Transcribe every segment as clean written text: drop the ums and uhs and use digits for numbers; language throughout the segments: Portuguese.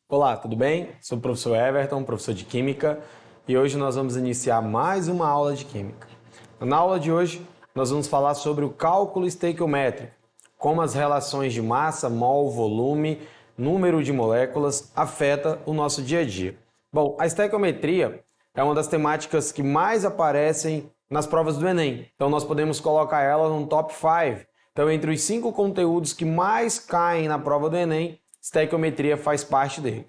Olá, tudo bem? Sou o professor Everton, professor de Química, e hoje nós vamos iniciar mais uma aula de Química. Na aula de hoje, nós vamos falar sobre o cálculo estequiométrico, como as relações de massa, mol, volume, número de moléculas afeta o nosso dia a dia. Bom, a estequiometria é uma das temáticas que mais aparecem nas provas do Enem, então nós podemos colocar ela no top 5. Então, entre os 5 conteúdos que mais caem na prova do Enem, estequiometria faz parte dele.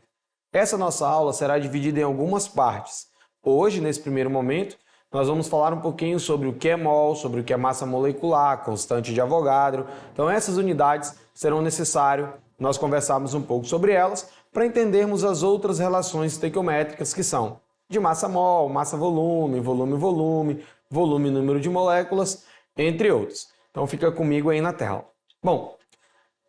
Essa nossa aula será dividida em algumas partes. Hoje, nesse primeiro momento, nós vamos falar um pouquinho sobre o que é mol, sobre o que é massa molecular, constante de Avogadro. Então, essas unidades serão necessárias nós conversarmos um pouco sobre elas para entendermos as outras relações estequiométricas que são de massa-mol, massa-volume, volume-volume, volume-número de moléculas, entre outros. Então, fica comigo aí na tela. Bom,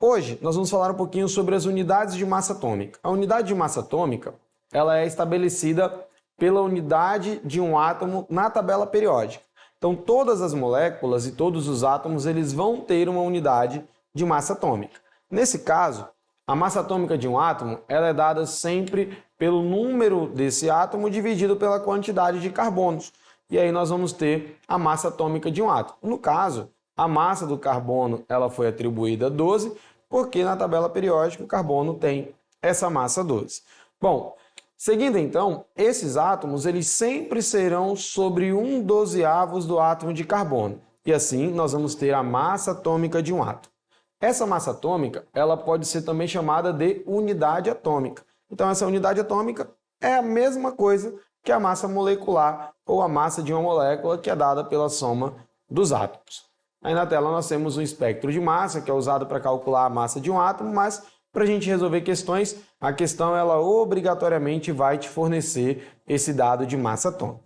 hoje nós vamos falar um pouquinho sobre as unidades de massa atômica. A unidade de massa atômica ela é estabelecida pela unidade de um átomo na tabela periódica. Então, todas as moléculas e todos os átomos eles vão ter uma unidade de massa atômica. Nesse caso, a massa atômica de um átomo ela é dada sempre pelo número desse átomo dividido pela quantidade de carbonos. E aí nós vamos ter a massa atômica de um átomo. No caso, a massa do carbono ela foi atribuída a 12, porque na tabela periódica o carbono tem essa massa 12. Bom, seguindo então, esses átomos eles sempre serão sobre 1/12 do átomo de carbono. E assim nós vamos ter a massa atômica de um átomo. Essa massa atômica ela pode ser também chamada de unidade atômica. Então essa unidade atômica é a mesma coisa que a massa molecular ou a massa de uma molécula que é dada pela soma dos átomos. Aí na tela nós temos um espectro de massa, que é usado para calcular a massa de um átomo, mas para a gente resolver questões, a questão ela obrigatoriamente vai te fornecer esse dado de massa atômica.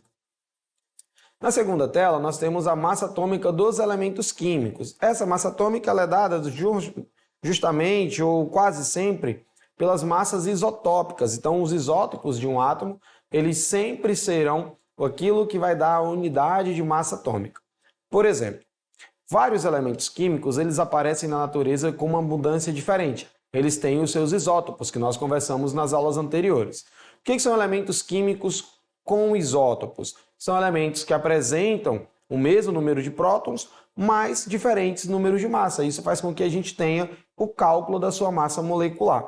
Na segunda tela nós temos a massa atômica dos elementos químicos. Essa massa atômica ela é dada justamente ou quase sempre pelas massas isotópicas. Então os isótopos de um átomo, eles sempre serão aquilo que vai dar a unidade de massa atômica. Por exemplo, vários elementos químicos eles aparecem na natureza com uma abundância diferente. Eles têm os seus isótopos, que nós conversamos nas aulas anteriores. O que são elementos químicos com isótopos? São elementos que apresentam o mesmo número de prótons, mas diferentes números de massa. Isso faz com que a gente tenha o cálculo da sua massa molecular.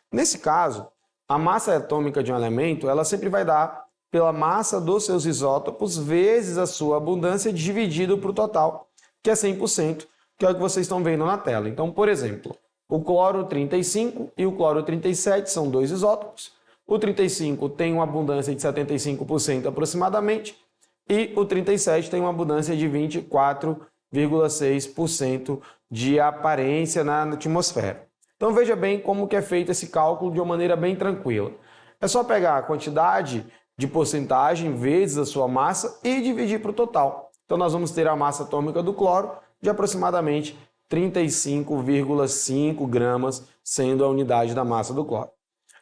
Nesse caso, a massa atômica de um elemento ela sempre vai dar pela massa dos seus isótopos vezes a sua abundância dividido para o total, que é 100%, que é o que vocês estão vendo na tela. Então, por exemplo, o cloro 35 e o cloro 37 são dois isótopos. O 35 tem uma abundância de 75% aproximadamente e o 37 tem uma abundância de 24,6% de aparência na atmosfera. Então, veja bem como que é feito esse cálculo de uma maneira bem tranquila. É só pegar a quantidade de porcentagem vezes a sua massa e dividir para o total. Então, nós vamos ter a massa atômica do cloro de aproximadamente 35,5 gramas, sendo a unidade da massa do cloro.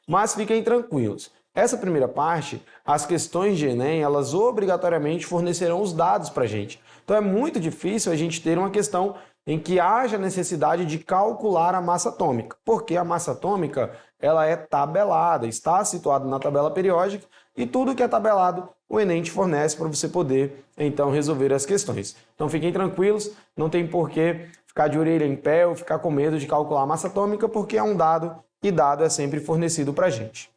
Mas fiquem tranquilos. Essa primeira parte, as questões de Enem, elas obrigatoriamente fornecerão os dados para a gente. Então, é muito difícil a gente ter uma questão em que haja necessidade de calcular a massa atômica, porque a massa atômica ela é tabelada, está situada na tabela periódica e tudo que é tabelado o Enem te fornece para você poder, então, resolver as questões. Então, fiquem tranquilos, não tem por que ficar de orelha em pé ou ficar com medo de calcular a massa atômica, porque é um dado e dado é sempre fornecido para a gente.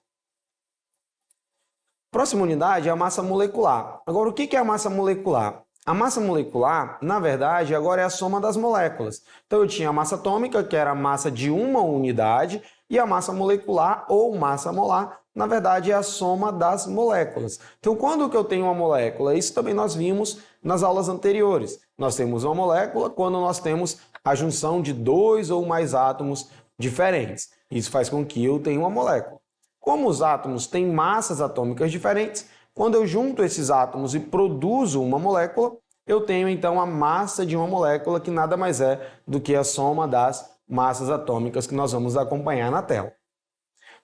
Próxima unidade é a massa molecular. Agora, o que é a massa molecular? A massa molecular, na verdade, agora é a soma das moléculas. Então, eu tinha a massa atômica, que era a massa de uma unidade, e a massa molecular, ou massa molar, na verdade, é a soma das moléculas. Então, quando que eu tenho uma molécula? Isso também nós vimos nas aulas anteriores. Nós temos uma molécula quando nós temos a junção de dois ou mais átomos diferentes. Isso faz com que eu tenha uma molécula. Como os átomos têm massas atômicas diferentes, quando eu junto esses átomos e produzo uma molécula, eu tenho então a massa de uma molécula que nada mais é do que a soma das massas atômicas que nós vamos acompanhar na tela.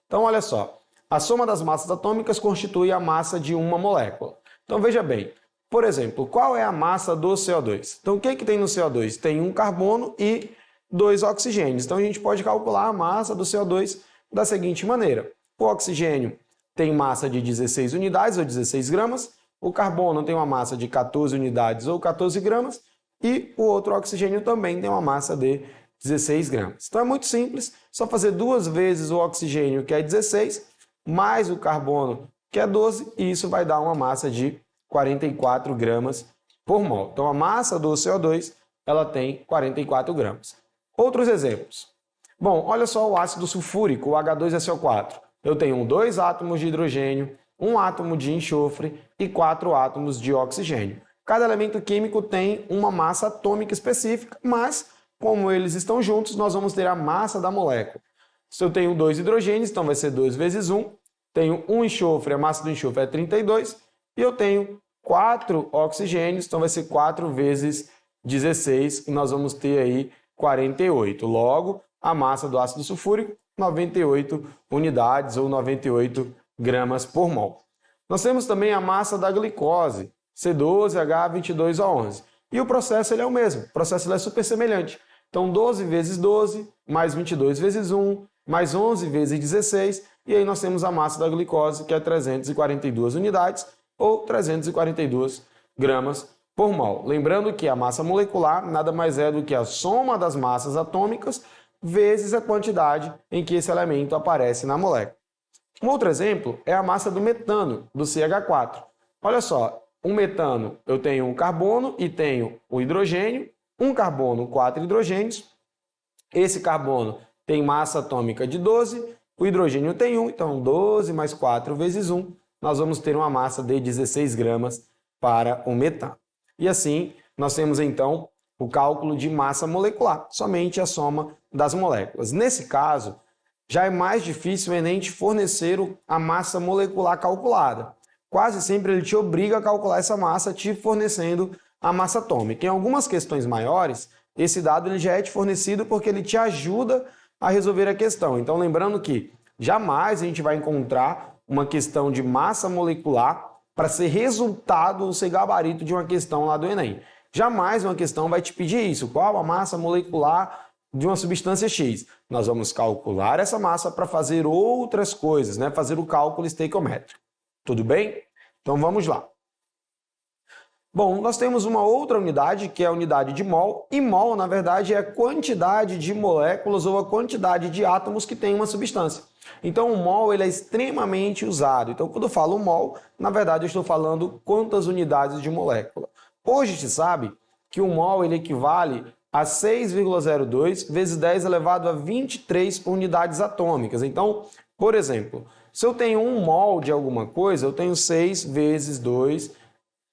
Então, olha só, a soma das massas atômicas constitui a massa de uma molécula. Então, veja bem, por exemplo, qual é a massa do CO2? Então, o que tem no CO2? Tem um carbono e 2 oxigênios. Então, a gente pode calcular a massa do CO2 da seguinte maneira. O oxigênio tem massa de 16 unidades ou 16 gramas, o carbono tem uma massa de 14 unidades ou 14 gramas e o outro oxigênio também tem uma massa de 16 gramas. Então é muito simples, só fazer 2 vezes o oxigênio, que é 16, mais o carbono, que é 12, e isso vai dar uma massa de 44 gramas por mol. Então a massa do CO2 ela tem 44 gramas. Outros exemplos. Bom, olha só o ácido sulfúrico, o H2SO4. Eu tenho 2 átomos de hidrogênio, 1 átomo de enxofre e 4 átomos de oxigênio. Cada elemento químico tem uma massa atômica específica, mas como eles estão juntos, nós vamos ter a massa da molécula. Se eu tenho 2 hidrogênios, então vai ser 2 vezes 1. Tenho 1 enxofre, a massa do enxofre é 32. E eu tenho 4 oxigênios, então vai ser 4 vezes 16, e nós vamos ter aí 48. Logo, a massa do ácido sulfúrico, 98 unidades ou 98 gramas por mol. Nós temos também a massa da glicose, C12H22O11. E o processo ele é o mesmo, o processo ele é super semelhante. Então 12 vezes 12, mais 22 vezes 1, mais 11 vezes 16, e aí nós temos a massa da glicose, que é 342 unidades ou 342 gramas por mol. Lembrando que a massa molecular nada mais é do que a soma das massas atômicas vezes a quantidade em que esse elemento aparece na molécula. Um outro exemplo é a massa do metano, do CH4. Olha só, o metano eu tenho um carbono e tenho o hidrogênio, um carbono, 4 hidrogênios. Esse carbono tem massa atômica de 12, o hidrogênio tem 1, então 12 mais 4 vezes 1, nós vamos ter uma massa de 16 gramas para o metano. E assim, nós temos então o cálculo de massa molecular, somente a soma das moléculas. Nesse caso, já é mais difícil o Enem te fornecer a massa molecular calculada. Quase sempre ele te obriga a calcular essa massa, te fornecendo a massa atômica. Em algumas questões maiores, esse dado ele já é te fornecido porque ele te ajuda a resolver a questão. Então, lembrando que jamais a gente vai encontrar uma questão de massa molecular para ser resultado ou ser gabarito de uma questão lá do Enem. Jamais uma questão vai te pedir isso. Qual a massa molecular de uma substância X? Nós vamos calcular essa massa para fazer outras coisas, né? Fazer o cálculo estequiométrico. Tudo bem? Então vamos lá. Bom, nós temos uma outra unidade que é a unidade de mol, e mol, na verdade, é a quantidade de moléculas ou a quantidade de átomos que tem uma substância. Então, o mol ele é extremamente usado. Então, quando eu falo mol, na verdade, eu estou falando quantas unidades de molécula. Hoje se sabe que o mol ele equivale a 6,02 vezes 10 elevado a 23 unidades atômicas. Então, por exemplo, se eu tenho 1 mol de alguma coisa, eu tenho 6 vezes 2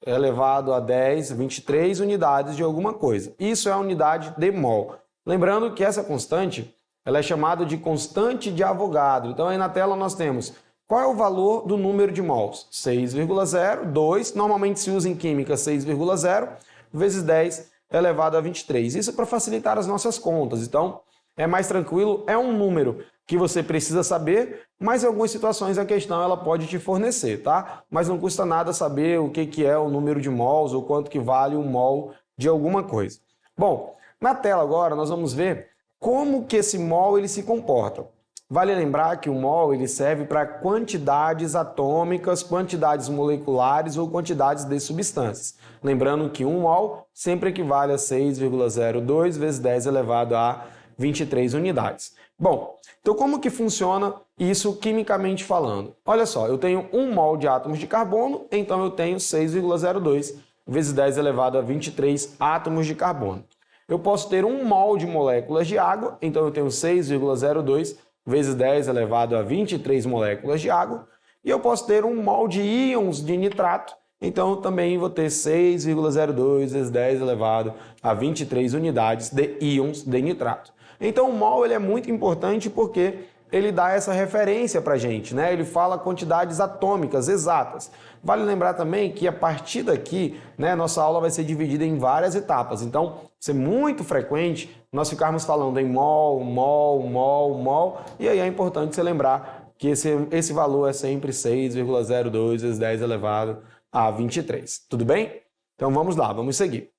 elevado a 10, 23 unidades de alguma coisa. Isso é a unidade de mol. Lembrando que essa constante ela é chamada de constante de Avogadro. Então, aí na tela nós temos qual é o valor do número de mols? 6,02, normalmente se usa em química 6,0 vezes 10 elevado a 23. Isso para facilitar as nossas contas. Então, é mais tranquilo, é um número que você precisa saber, mas em algumas situações a questão ela pode te fornecer, tá? Mas não custa nada saber o que é o número de mols ou quanto que vale um mol de alguma coisa. Bom, na tela agora nós vamos ver como que esse mol ele se comporta. Vale lembrar que o mol ele serve para quantidades atômicas, quantidades moleculares ou quantidades de substâncias. Lembrando que 1 mol sempre equivale a 6,02 vezes 10 elevado a 23 unidades. Bom, então como que funciona isso quimicamente falando? Olha só, eu tenho 1 mol de átomos de carbono, então eu tenho 6,02 vezes 10 elevado a 23 átomos de carbono. Eu posso ter 1 mol de moléculas de água, então eu tenho 6,02 vezes 10 elevado a 23 moléculas de água. E eu posso ter 1 mol de íons de nitrato, então eu também vou ter 6,02 vezes 10 elevado a 23 unidades de íons de nitrato. Então o mol ele é muito importante porque ele dá essa referência para a gente, né? Ele fala quantidades atômicas exatas. Vale lembrar também que a partir daqui, né, nossa aula vai ser dividida em várias etapas. Então, vai ser muito frequente nós ficarmos falando em mol, mol, mol, mol, e aí é importante você lembrar que esse valor é sempre 6,02 vezes 10 elevado a 23. Tudo bem? Então vamos lá, vamos seguir.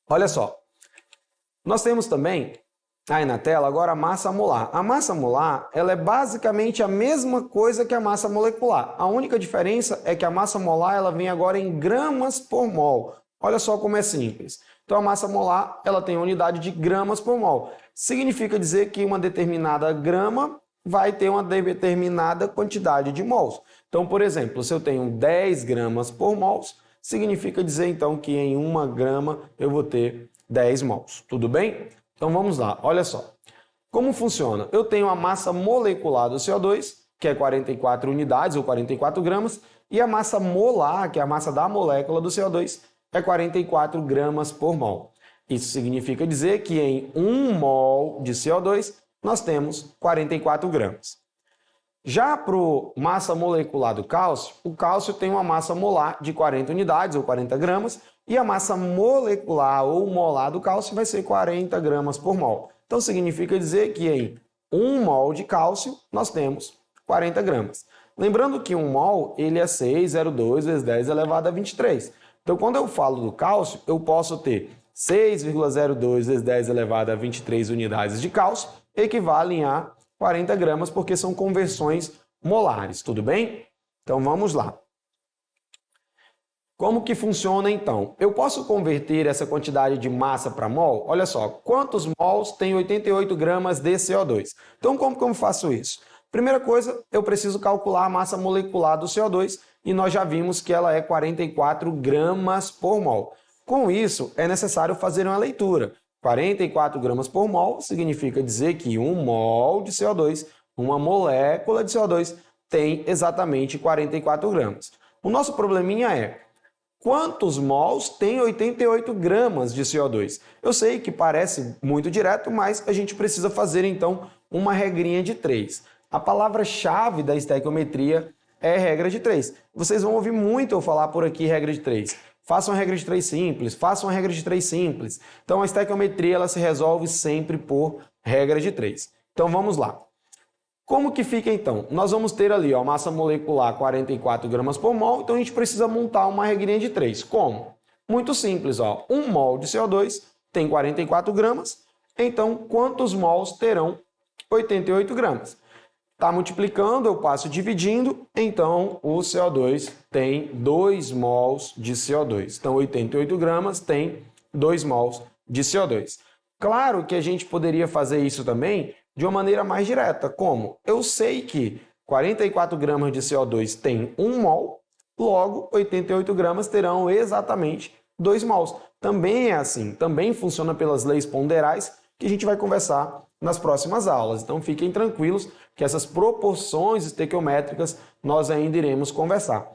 Olha só, nós temos também aí na tela agora a massa molar. A massa molar, ela é basicamente a mesma coisa que a massa molecular. A única diferença é que a massa molar ela vem agora em gramas por mol. Olha só como é simples. Então a massa molar, ela tem a unidade de gramas por mol. Significa dizer que uma determinada grama vai ter uma determinada quantidade de mols. Então, por exemplo, se eu tenho 10 gramas por mols, significa dizer então que em 1 grama eu vou ter 10 mols. Tudo bem? Então vamos lá, olha só. Como funciona? Eu tenho a massa molecular do CO2, que é 44 unidades ou 44 gramas, e a massa molar, que é a massa da molécula do CO2, é 44 gramas por mol. Isso significa dizer que em 1 mol de CO2 nós temos 44 gramas. Já para a massa molecular do cálcio, o cálcio tem uma massa molar de 40 unidades ou 40 gramas e a massa molecular ou molar do cálcio vai ser 40 gramas por mol. Então significa dizer que em 1 mol de cálcio nós temos 40 gramas. Lembrando que 1 mol ele é 6,02 vezes 10 elevado a 23. Então quando eu falo do cálcio, eu posso ter 6,02 vezes 10 elevado a 23 unidades de cálcio, equivalem a 40 gramas, porque são conversões molares, tudo bem? Então vamos lá. Como que funciona então? Eu posso converter essa quantidade de massa para mol? Olha só, quantos mols tem 88 gramas de CO2? Então como que eu faço isso? Primeira coisa, eu preciso calcular a massa molecular do CO2 e nós já vimos que ela é 44 gramas por mol. Com isso, é necessário fazer uma leitura. 44 gramas por mol significa dizer que 1 mol de CO2, uma molécula de CO2, tem exatamente 44 gramas. O nosso probleminha é, quantos mols tem 88 gramas de CO2? Eu sei que parece muito direto, mas a gente precisa fazer então uma regrinha de 3. A palavra-chave da estequiometria é regra de 3. Vocês vão ouvir muito eu falar por aqui regra de 3. Faça uma regra de 3 simples, faça uma regra de 3 simples. Então a estequiometria ela se resolve sempre por regra de 3. Então vamos lá. Como que fica então? Nós vamos ter ali a massa molecular 44 gramas por mol, então a gente precisa montar uma regrinha de 3. Como? Muito simples, ó. 1 mol de CO2 tem 44 gramas, então quantos mols terão 88 gramas? Está multiplicando, eu passo dividindo, então o CO2 tem 2 mols de CO2. Então 88 gramas tem 2 mols de CO2. Claro que a gente poderia fazer isso também de uma maneira mais direta. Como? Eu sei que 44 gramas de CO2 tem 1 mol, logo 88 gramas terão exatamente 2 mols. Também é assim, também funciona pelas leis ponderais, que a gente vai conversar nas próximas aulas. Então fiquem tranquilos que essas proporções estequiométricas nós ainda iremos conversar.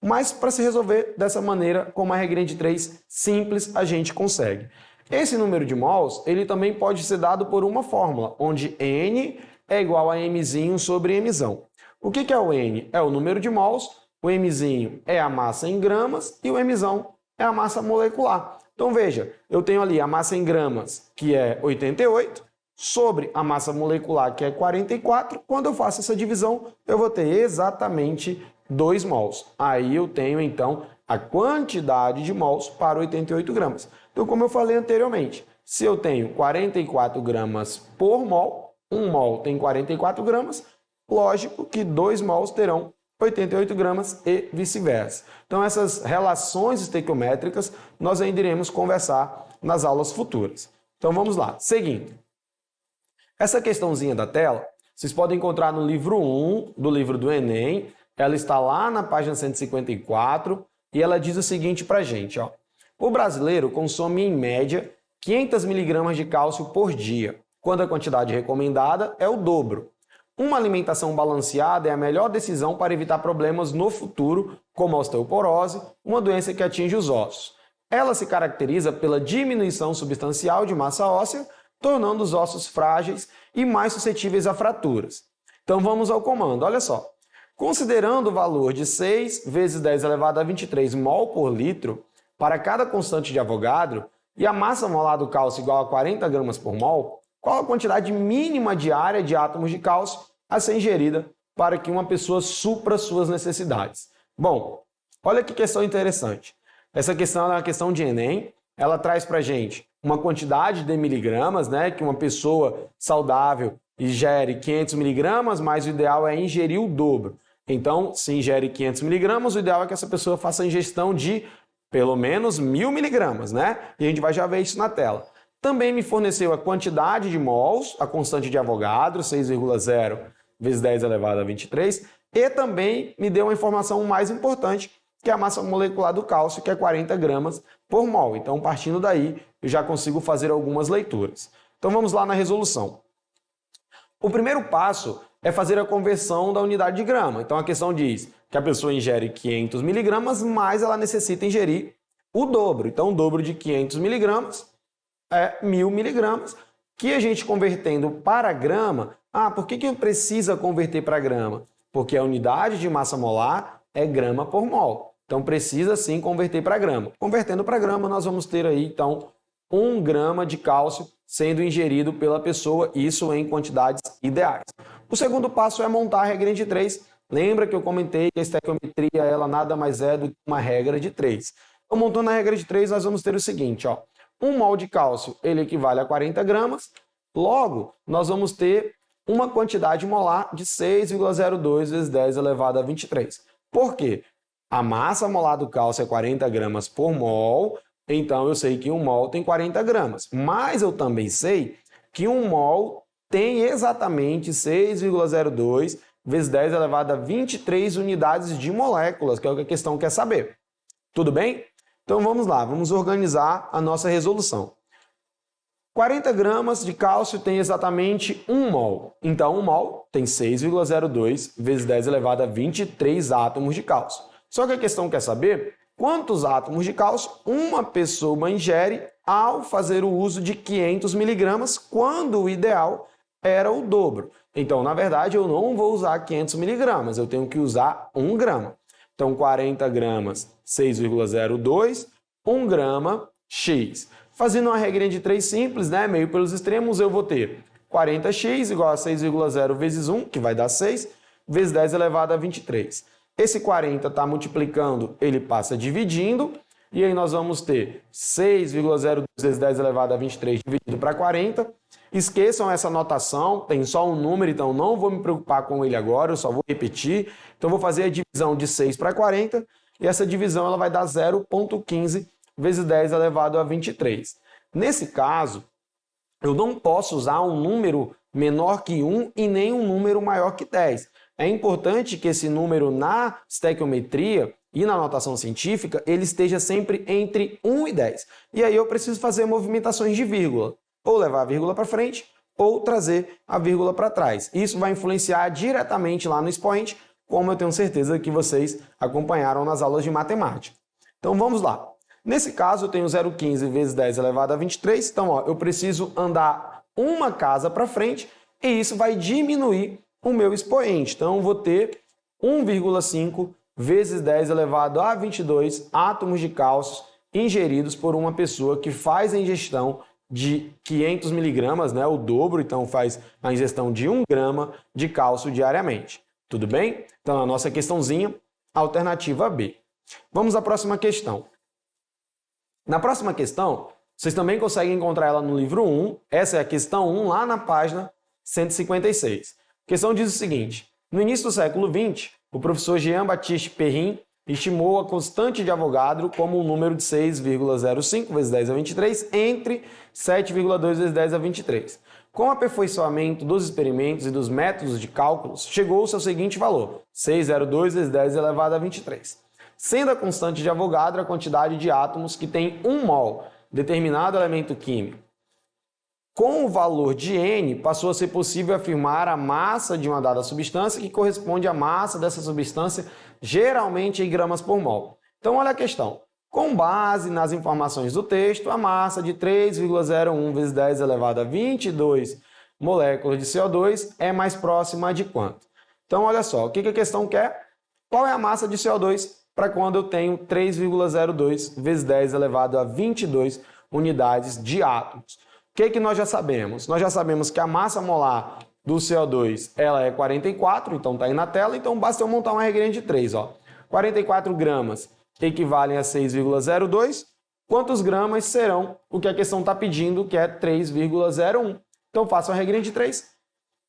Mas para se resolver dessa maneira, com uma regrinha de 3 simples, a gente consegue. Esse número de mols, ele também pode ser dado por uma fórmula, onde N é igual a Mzinho sobre Mzão. O que é o N? É o número de mols, o Mzinho é a massa em gramas e o Mzão é a massa molecular. Então veja, eu tenho ali a massa em gramas, que é 88, sobre a massa molecular, que é 44, quando eu faço essa divisão, eu vou ter exatamente 2 mols. Aí eu tenho, então, a quantidade de mols para 88 gramas. Então, como eu falei anteriormente, se eu tenho 44 gramas por mol, 1 mol tem 44 gramas, lógico que 2 mols terão 88 gramas e vice-versa. Então, essas relações estequiométricas nós ainda iremos conversar nas aulas futuras. Então, vamos lá. Seguindo. Essa questãozinha da tela, vocês podem encontrar no livro 1 do livro do Enem. Ela está lá na página 154 e ela diz o seguinte para a gente, ó. O brasileiro consome em média 500 mg de cálcio por dia, quando a quantidade recomendada é o dobro. Uma alimentação balanceada é a melhor decisão para evitar problemas no futuro, como a osteoporose, uma doença que atinge os ossos. Ela se caracteriza pela diminuição substancial de massa óssea, tornando os ossos frágeis e mais suscetíveis a fraturas. Então vamos ao comando, olha só. Considerando o valor de 6 vezes 10 elevado a 23 mol por litro para cada constante de Avogadro e a massa molar do cálcio igual a 40 gramas por mol, qual a quantidade mínima diária de átomos de cálcio a ser ingerida para que uma pessoa supra suas necessidades? Bom, olha que questão interessante. Essa questão é uma questão de Enem, ela traz para a gente uma quantidade de miligramas, né, que uma pessoa saudável ingere 500 miligramas, mas o ideal é ingerir o dobro. Então, se ingere 500 miligramas, o ideal é que essa pessoa faça a ingestão de pelo menos 1000 miligramas, né? E a gente vai já ver isso na tela. Também me forneceu a quantidade de mols, a constante de Avogadro, 6,0 vezes 10 elevado a 23, e também me deu uma informação mais importante, que é a massa molecular do cálcio, que é 40 gramas por mol. Então, partindo daí, eu já consigo fazer algumas leituras. Então, vamos lá na resolução. O primeiro passo é fazer a conversão da unidade de grama. Então, a questão diz que a pessoa ingere 500 miligramas, mas ela necessita ingerir o dobro. Então, o dobro de 500 miligramas é 1000 miligramas, que a gente convertendo para grama. Por que precisa converter para grama? Porque a unidade de massa molar é grama por mol. Então, precisa sim converter para grama. Convertendo para grama, nós vamos ter aí, então, 1 grama de cálcio sendo ingerido pela pessoa, isso em quantidades ideais. O segundo passo é montar a regra de 3. Lembra que eu comentei que a estequiometria ela nada mais é do que uma regra de 3. Então, montando a regra de 3, nós vamos ter o seguinte, ó. 1 mol de cálcio ele equivale a 40 gramas, logo, nós vamos ter uma quantidade molar de 6,02 vezes 10 elevado a 23. Por quê? A massa molar do cálcio é 40 gramas por mol, então eu sei que 1 mol tem 40 gramas. Mas eu também sei que 1 mol tem exatamente 6,02 vezes 10 elevado a 23 unidades de moléculas, que é o que a questão quer saber. Tudo bem? Então vamos lá, vamos organizar a nossa resolução. 40 gramas de cálcio tem exatamente 1 mol. Então 1 mol tem 6,02 vezes 10 elevado a 23 átomos de cálcio. Só que a questão quer saber quantos átomos de cálcio uma pessoa ingere ao fazer o uso de 500 miligramas, quando o ideal era o dobro. Então, na verdade, eu não vou usar 500 miligramas, eu tenho que usar 1 grama. Então, 40 gramas, 6,02, 1 grama, x. Fazendo uma regrinha de 3 simples, né, meio pelos extremos, eu vou ter 40x igual a 6,0 vezes 1, que vai dar 6, vezes 10 elevado a 23. Esse 40 está multiplicando, ele passa dividindo, e aí nós vamos ter 6,02 vezes 10 elevado a 23 dividido para 40. Esqueçam essa notação, tem só um número, então não vou me preocupar com ele agora, eu só vou repetir. Então vou fazer a divisão de 6 para 40, e essa divisão ela vai dar 0,15 vezes 10 elevado a 23. Nesse caso, eu não posso usar um número menor que 1 e nem um número maior que 10. É importante que esse número na estequiometria e na notação científica, ele esteja sempre entre 1 e 10. E aí eu preciso fazer movimentações de vírgula, ou levar a vírgula para frente, ou trazer a vírgula para trás. Isso vai influenciar diretamente lá no expoente, como eu tenho certeza que vocês acompanharam nas aulas de matemática. Então vamos lá. Nesse caso, eu tenho 0,15 vezes 10 elevado a 23, então ó, eu preciso andar uma casa para frente, e isso vai diminuir o meu expoente. Então, eu vou ter 1,5 vezes 10 elevado a 22 átomos de cálcio ingeridos por uma pessoa que faz a ingestão de 500 miligramas, né, o dobro, então faz a ingestão de 1 grama de cálcio diariamente. Tudo bem? Então, a nossa questãozinha, alternativa B. Vamos à próxima questão. Na próxima questão, vocês também conseguem encontrar ela no livro 1, essa é a questão 1, lá na página 156. A questão diz o seguinte: no início do século XX, o professor Jean-Baptiste Perrin estimou a constante de Avogadro como um número de 6,05 vezes 10 a 23 entre 7,2 vezes 10 a 23. Com o aperfeiçoamento dos experimentos e dos métodos de cálculos, chegou-se ao seguinte valor, 6,02 vezes 10 elevado a 23. Sendo a constante de Avogadro a quantidade de átomos que tem 1 mol, determinado elemento químico. Com o valor de N, passou a ser possível afirmar a massa de uma dada substância, que corresponde à massa dessa substância, geralmente em gramas por mol. Então, olha a questão. Com base nas informações do texto, a massa de 3,01 vezes 10 elevado a 22 moléculas de CO2 é mais próxima de quanto? Então, olha só, o que a questão quer? Qual é a massa de CO2 para quando eu tenho 3,02 vezes 10 elevado a 22 unidades de átomos? O que nós já sabemos? Nós já sabemos que a massa molar do CO2 ela é 44, então está aí na tela, então basta eu montar uma regrinha de 3. 44 gramas equivalem a 6,02. Quantos gramas serão o que a questão está pedindo, que é 3,01? Então faço a regrinha de 3.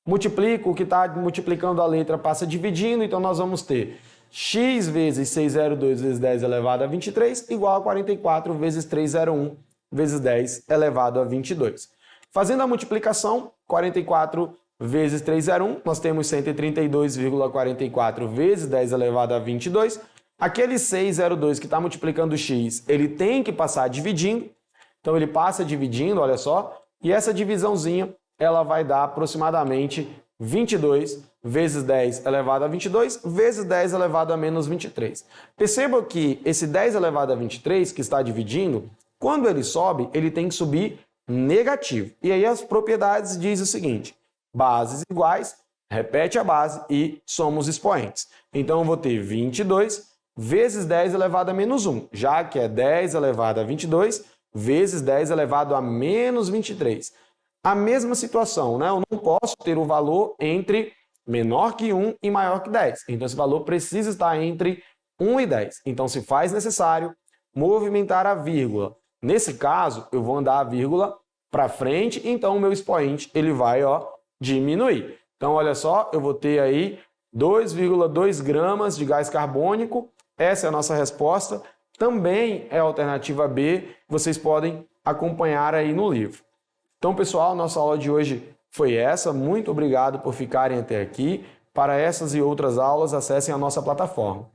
Multiplico, o que está multiplicando a letra passa dividindo, então nós vamos ter x vezes 602 vezes 10 elevado a 23 igual a 44 vezes 301 vezes 10 elevado a 22. Fazendo a multiplicação, 44 vezes 301, nós temos 132,44 vezes 10 elevado a 22. Aquele 602 que está multiplicando x, ele tem que passar dividindo, então ele passa dividindo, olha só, e essa divisãozinha ela vai dar aproximadamente 22 vezes 10 elevado a 22 vezes 10 elevado a menos 23. Perceba que esse 10 elevado a 23 que está dividindo, quando ele sobe, ele tem que subir negativo. E aí as propriedades dizem o seguinte: bases iguais, repete a base e somos expoentes. Então eu vou ter 22 vezes 10 elevado a menos 1, já que é 10 elevado a 22 vezes 10 elevado a menos 23. A mesma situação, né? Eu não posso ter o valor entre menor que 1 e maior que 10. Então, esse valor precisa estar entre 1 e 10. Então, se faz necessário movimentar a vírgula. Nesse caso, eu vou andar a vírgula para frente, então o meu expoente ele vai diminuir. Então, olha só, eu vou ter aí 2,2 gramas de gás carbônico. Essa é a nossa resposta. Também é a alternativa B. Vocês podem acompanhar aí no livro. Então, pessoal, nossa aula de hoje foi essa. Muito obrigado por ficarem até aqui. Para essas e outras aulas, acessem a nossa plataforma.